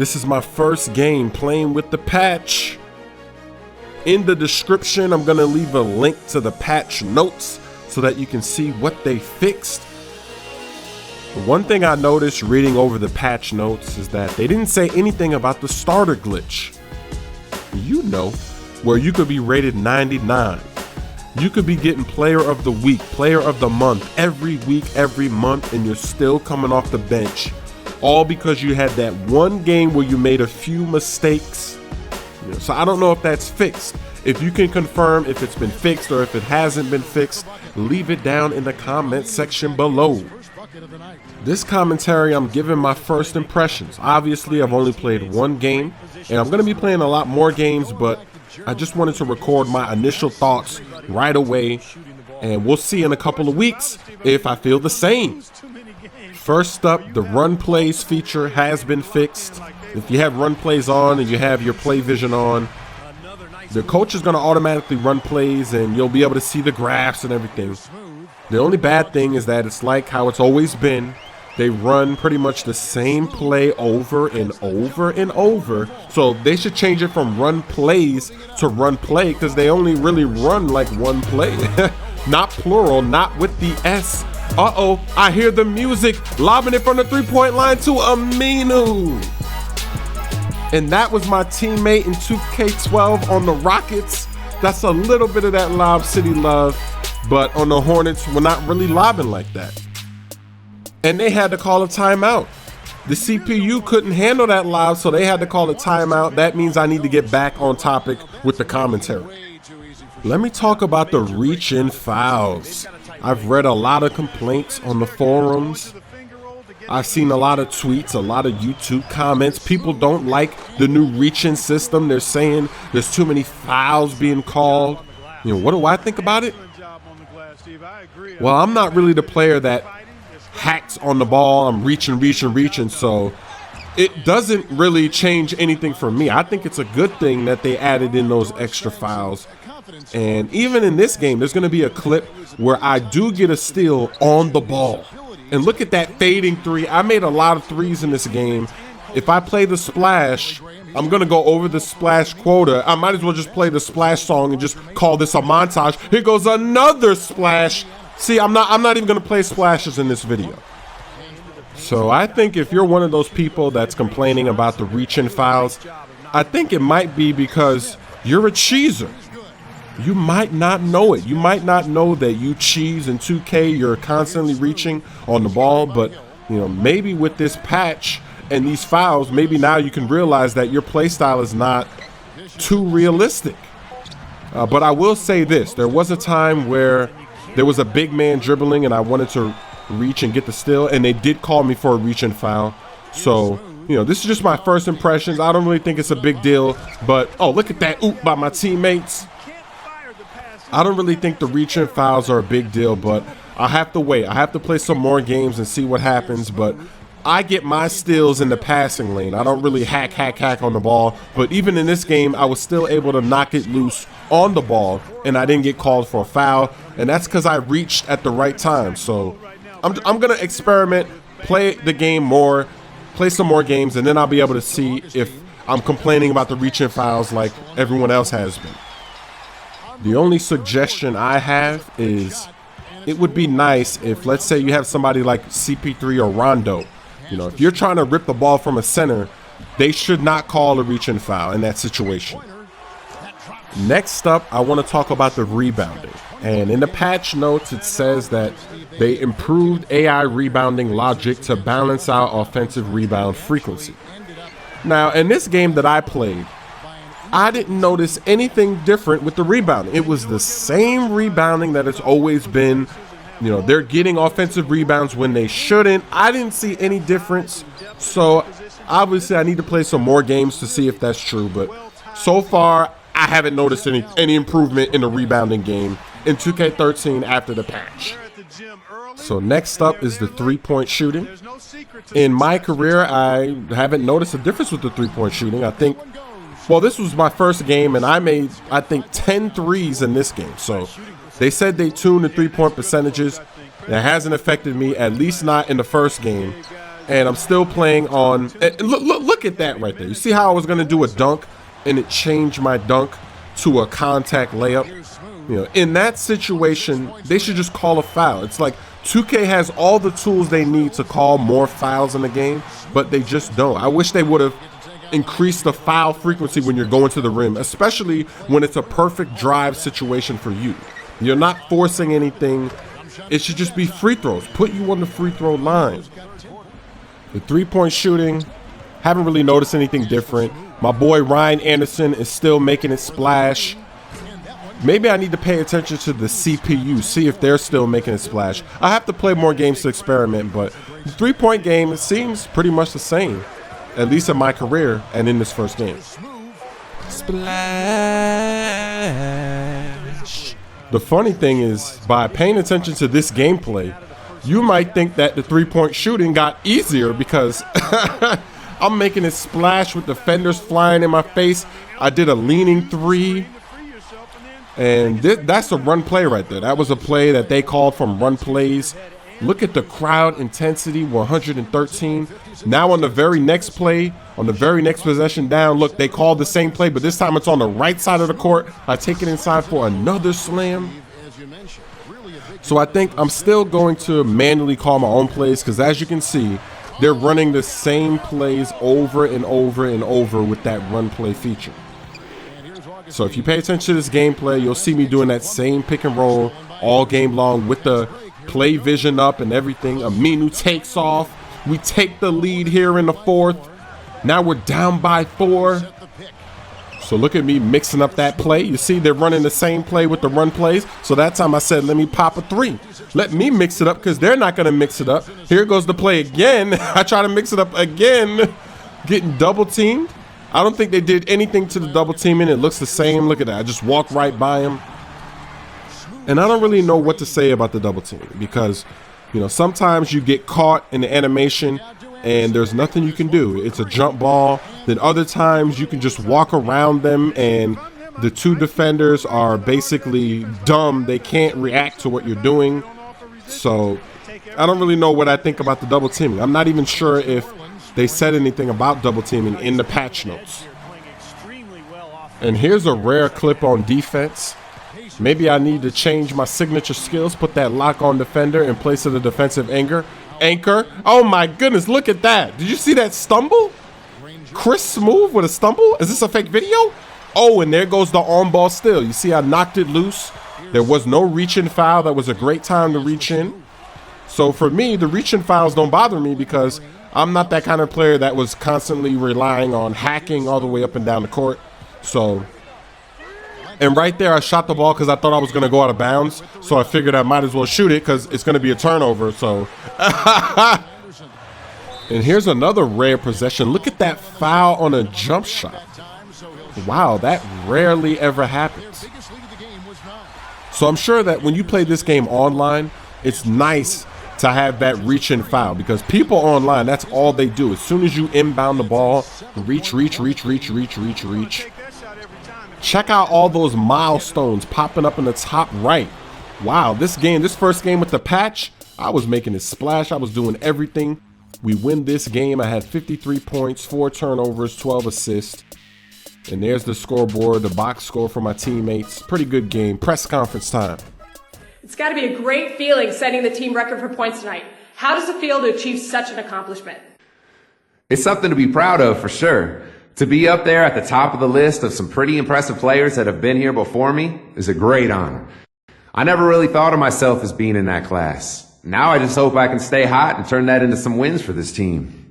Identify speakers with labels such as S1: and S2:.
S1: This is my first game playing with the patch. In the description, I'm gonna leave a link to the patch notes so that you can see what they fixed. One thing I noticed reading over the patch notes is that they didn't say anything about the starter glitch. You know, where you could be rated 99. You could be getting player of the week, player of the month, every week, every month, and you're still coming off the bench. All because you had that one game where you made a few mistakes. So I don't know if that's fixed. If you can confirm if it's been fixed or if it hasn't been fixed, leave it down in the comment section below. This commentary, I'm giving my first impressions. Obviously, I've only played one game, and I'm going to be playing a lot more games, but I just wanted to record my initial thoughts right away, and we'll see in a couple of weeks if I feel the same. First up, the run plays feature has been fixed. If you have run plays on and you have your play vision on, the coach is going to automatically run plays and you'll be able to see the graphs and everything. The only bad thing is that it's like how it's always been. They run pretty much the same play over and over and over. So they should change it from run plays to run play, because they only really run like one play. Not plural, not with the S. Uh-oh, I hear the music. Lobbing it from the three-point line to Aminu. And that was my teammate in 2K12 on the Rockets. That's a little bit of that Lob City love. But on the Hornets, we're not really lobbing like that. And they had to call a timeout. The CPU couldn't handle that lob, so they had to call a timeout. That means I need to get back on topic with the commentary. Let me talk about the reach-in fouls. I've read a lot of complaints on the forums. I've seen a lot of tweets, a lot of YouTube comments. People don't like the new reach-in system. They're saying there's too many fouls being called. You know, what do I think about it? Well, I'm not really the player that hacks on the ball. I'm reaching, so it doesn't really change anything for me. I think it's a good thing that they added in those extra fouls. And even in this game, there's going to be a clip where I do get a steal on the ball. And look at that fading three. I made a lot of threes in this game. If I play the splash, I'm going to go over the splash quota. I might as well just play the splash song and just call this a montage. Here goes another splash. See, I'm not even going to play splashes in this video. So I think if you're one of those people that's complaining about the reach-in fouls, I think it might be because you're a cheeser. You might not know it. You might not know that you cheese in 2K. You're constantly reaching on the ball, but you know, maybe with this patch and these fouls, maybe now you can realize that your play style is not too realistic. But I will say this: there was a time where there was a big man dribbling and I wanted to reach and get the steal, and they did call me for a reach and foul. So, you know, this is just my first impressions. I don't really think it's a big deal, but oh, look at that oop by my teammates. I don't really think the reach and fouls are a big deal, but I have to wait. I have to play some more games and see what happens, but I get my steals in the passing lane. I don't really hack on the ball, but even in this game, I was still able to knock it loose on the ball, and I didn't get called for a foul, and that's because I reached at the right time. So I'm going to experiment, play the game more, play some more games, and then I'll be able to see if I'm complaining about the reach-in fouls like everyone else has been. The only suggestion I have is it would be nice if, let's say you have somebody like CP3 or Rondo. You know, if you're trying to rip the ball from a center, they should not call a reach-in foul in that situation. Next up, I want to talk about the rebounding. And in the patch notes, it says that they improved AI rebounding logic to balance out offensive rebound frequency. Now, in this game that I played, I didn't notice anything different with the rebounding. It was the same rebounding that it's always been. You know, they're getting offensive rebounds when they shouldn't. I didn't see any difference. So obviously I need to play some more games to see if that's true. But so far, I haven't noticed any improvement in the rebounding game in 2K13 after the patch. So next up is the three-point shooting. In my career, I haven't noticed a difference with the three-point shooting. I think, well, this was my first game, and I made, I think, 10 threes in this game. So they said they tuned the three-point percentages. That hasn't affected me, at least not in the first game. And I'm still playing on, look at that right there. You see how I was gonna do a dunk and it changed my dunk to a contact layup? You know, in that situation, they should just call a foul. It's like 2K has all the tools they need to call more fouls in the game, but they just don't. I wish they would have increased the foul frequency when you're going to the rim, especially when it's a perfect drive situation for you. You're not forcing anything. It should just be free throws. Put you on the free throw line. The three-point shooting, haven't really noticed anything different. My boy Ryan Anderson is still making it splash. Maybe I need to pay attention to the CPU, see if they're still making a splash. I have to play more games to experiment, but the three-point game, it seems pretty much the same, at least in my career and in this first game. Splash. The funny thing is, by paying attention to this gameplay, you might think that the three-point shooting got easier because I'm making it splash with defenders flying in my face. I did a leaning three. And that's a run play right there. That was a play that they called from run plays. Look at the crowd intensity, 113. Now on the very next play, on the very next possession down, look, they called the same play, but this time it's on the right side of the court. I take it inside for another slam. So I think I'm still going to manually call my own plays because as you can see, they're running the same plays over and over and over with that run play feature. So if you pay attention to this gameplay, you'll see me doing that same pick and roll all game long with the play vision up and everything. Aminu takes off. We take the lead here in the fourth. Now we're down by 4. So look at me mixing up that play. You see they're running the same play with the run plays. So that time I said, let me pop a 3. Let me mix it up because they're not going to mix it up. Here goes the play again. I try to mix it up again. Getting double teamed. I don't think they did anything to the double teaming. It looks the same. Look at that. I just walked right by him. And I don't really know what to say about the double teaming because, you know, sometimes you get caught in the animation and there's nothing you can do. It's a jump ball. Then other times you can just walk around them and the 2 defenders are basically dumb. They can't react to what you're doing. So I don't really know what I think about the double teaming. I'm not even sure if they said anything about double teaming in the patch notes. And here's a rare clip on defense. Maybe I need to change my signature skills, put that lock on defender in place of the defensive anchor. Oh my goodness, look at that. Did you see that stumble? Chris Smoove with a stumble? Is this a fake video? Oh, and there goes the on-ball steal. You see I knocked it loose. There was no reach-in foul. That was a great time to reach in. So for me, the reach-in fouls don't bother me because I'm not that kind of player that was constantly relying on hacking all the way up and down the court. So, and right there I shot the ball because I thought I was going to go out of bounds. So I figured I might as well shoot it because it's going to be a turnover. So, and here's another rare possession. Look at that foul on a jump shot. Wow, that rarely ever happens. So I'm sure that when you play this game online, it's nice to have that reach and foul because people online, that's all they do. As soon as you inbound the ball, reach. Check out all those milestones popping up in the top right. Wow, this first game with the patch, I was making it splash. I was doing everything. We win this game. I had 53 points, 4 turnovers, 12 assists. And there's the scoreboard, the box score for my teammates. Pretty good game. Press conference time.
S2: It's got to be a great feeling setting the team record for points tonight. How does it feel to achieve such an accomplishment?
S3: It's something to be proud of for sure. To be up there at the top of the list of some pretty impressive players that have been here before me is a great honor. I never really thought of myself as being in that class. Now I just hope I can stay hot and turn that into some wins for this team.